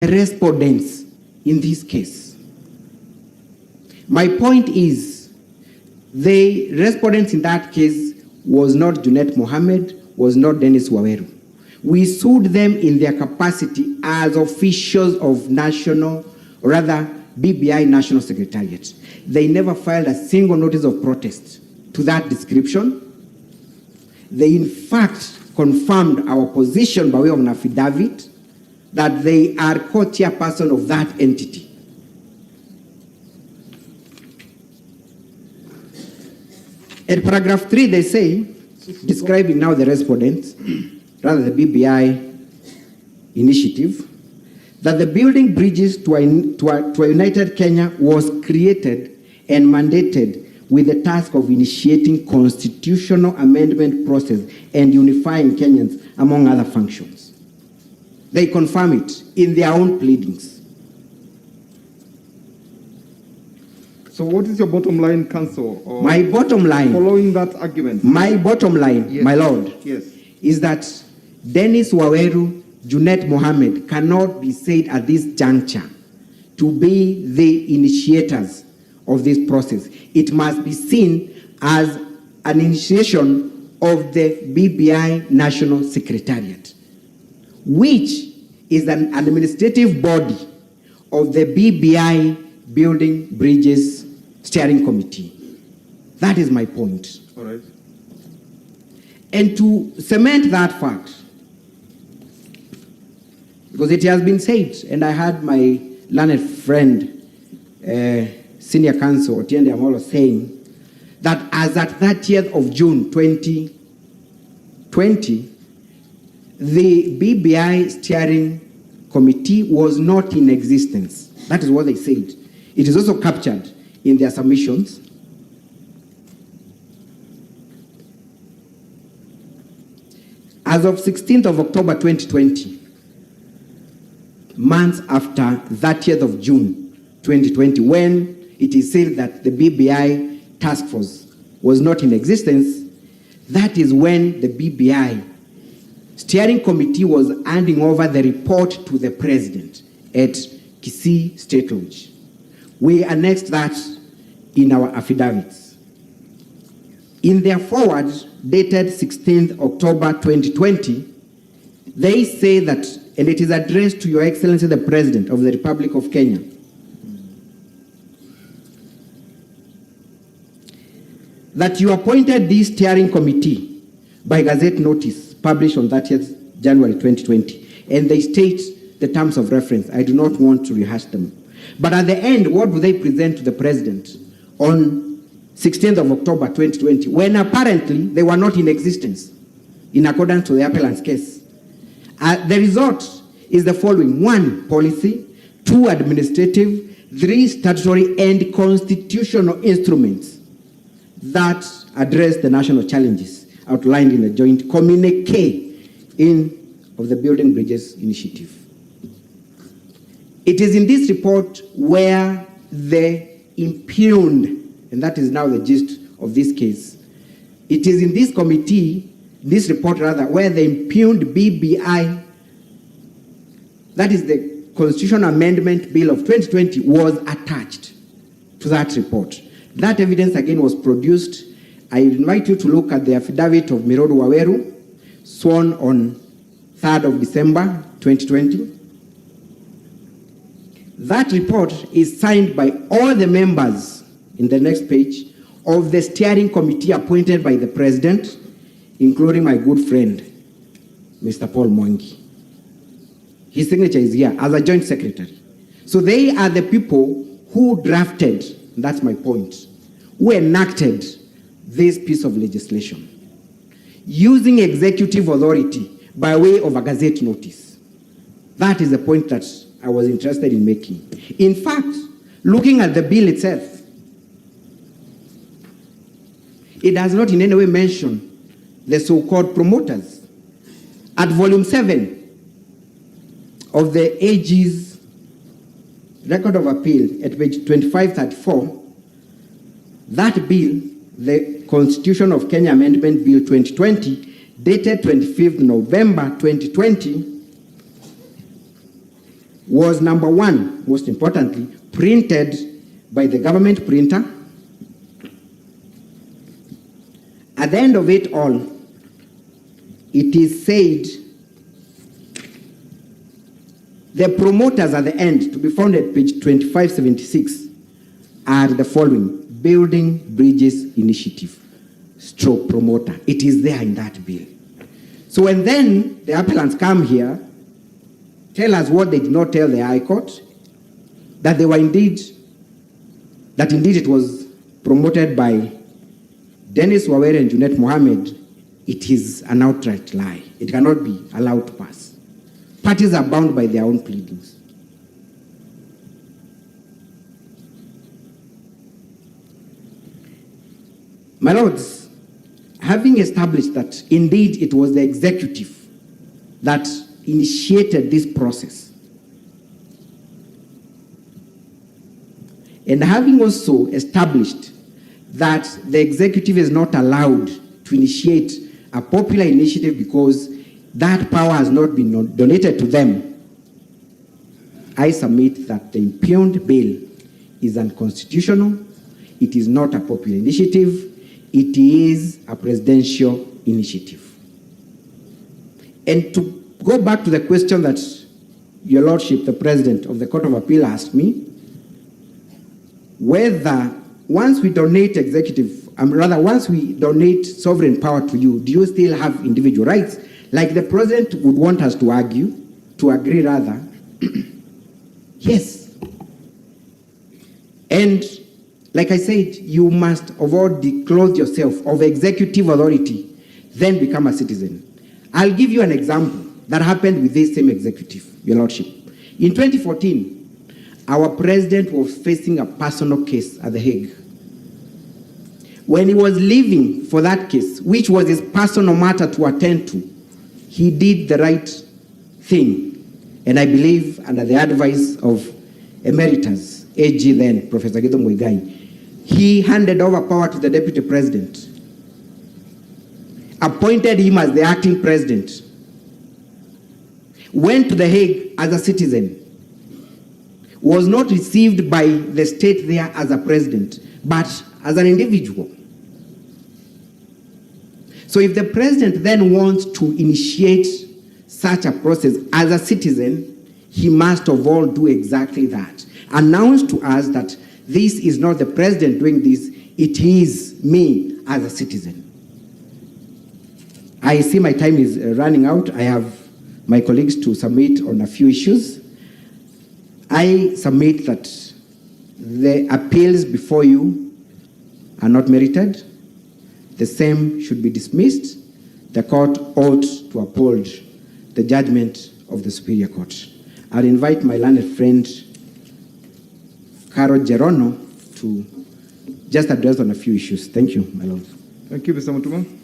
respondents in this case. My point is, the respondents in that case was not Junet Mohammed, was not Dennis Waweru. We sued them in their capacity as officials of national, or rather BBI National Secretariat. They never filed a single notice of protest to that description. They in fact confirmed our position by way of an affidavit that they are co-chairperson of that entity. At paragraph 3, they say, describing now the respondents, rather the BBI initiative, that the building bridges to a united Kenya was created and mandated with the task of initiating constitutional amendment process and unifying Kenyans, among other functions. They confirm it in their own pleadings. So what is your bottom line, Counsel? My bottom line, following that argument. My bottom line, yes, my lord, yes, is that Dennis Waweru, Junet Mohammed cannot be said at this juncture to be the initiators of this process. It must be seen as an initiation of the BBI National Secretariat, which is an administrative body of the BBI Building Bridges Steering Committee. That is my point. All right. And to cement that fact, because it has been said, and I had my learned friend, Senior Counsel Otiende Amolo, saying that as at 30th of June 2020, the BBI Steering Committee was not in existence. That is what they said. It is also captured in their submissions. As of 16th of October 2020, months after 30th of June 2020, when it is said that the BBI task force was not in existence, that is when the BBI Steering Committee was handing over the report to the President at Kisii State Lodge. We annexed that in our affidavits. In their forward, dated 16th October 2020, they say that, and it is addressed to Your Excellency the President of the Republic of Kenya, that you appointed this steering committee by Gazette notice published on 30th January 2020, and they state the terms of reference. I do not want to rehash them. But at the end, what do they present to the President on 16th of October 2020, when apparently they were not in existence in accordance to the appellant's case? The result is the following: 1, policy; 2, administrative; 3, statutory and constitutional instruments that address the national challenges outlined in the joint communique of the Building Bridges Initiative. It is in this report where the impugned, and that is now the gist of this case, it is in this committee, this report rather, where the impugned BBI, that is the Constitutional Amendment Bill of 2020, was attached to that report. That evidence again was produced. I invite you to look at the affidavit of Mirodu Waweru, sworn on 3rd of December 2020. That report is signed by all the members, in the next page, of the steering committee appointed by the President, including my good friend, Mr. Paul Mwangi. His signature is here as a joint secretary. So they are the people who drafted, that's my point, who enacted this piece of legislation, using executive authority by way of a Gazette notice. That is the point that I was interested in making. In fact, looking at the bill itself, it does not in any way mention the so-called promoters. At volume 7 of the AG's record of appeal at page 2534, that bill, the Constitution of Kenya Amendment Bill 2020, dated 25th November 2020, was, number one, most importantly, printed by the government printer. At the end of it all, it is said the promoters at the end, to be found at page 2576, are the following: Building Bridges Initiative, stroke promoter. It is there in that bill. So when then the appellants come here, tell us what they did not tell the High Court, that they were indeed it was promoted by Dennis Wawere and Junet Mohammed, it is an outright lie. It cannot be allowed to pass. Parties are bound by their own pleadings. My lords, having established that indeed it was the executive that initiated this process, and having also established that the executive is not allowed to initiate a popular initiative because that power has not been donated to them, I submit that the impugned bill is unconstitutional. It is not a popular initiative. It is a presidential initiative. And to go back to the question that Your Lordship, the President of the Court of Appeal, asked me, whether once we donate once we donate sovereign power to you, do you still have individual rights? Like the President would want us to agree rather, yes. And like I said, you must avoid declothe yourself of executive authority, then become a citizen. I'll give you an example that happened with this same executive, Your Lordship. In 2014, our president was facing a personal case at The Hague. When he was leaving for that case, which was his personal matter to attend to, he did the right thing. And I believe, under the advice of Emeritus, AG then, Professor Githo Muigai, he handed over power to the deputy president, appointed him as the acting president, went to The Hague as a citizen, was not received by the state there as a president, but as an individual. So if the president then wants to initiate such a process as a citizen, he must of all do exactly that. Announce to us that this is not the president doing this, it is me as a citizen. I see my time is running out. I have my colleagues to submit on a few issues. I submit that the appeals before you are not merited. The same should be dismissed. The court ought to uphold the judgment of the Superior Court. I'll invite my learned friend, Carol Gerono, to just address on a few issues. Thank you, my lord. Thank you, Mr. Mutuma.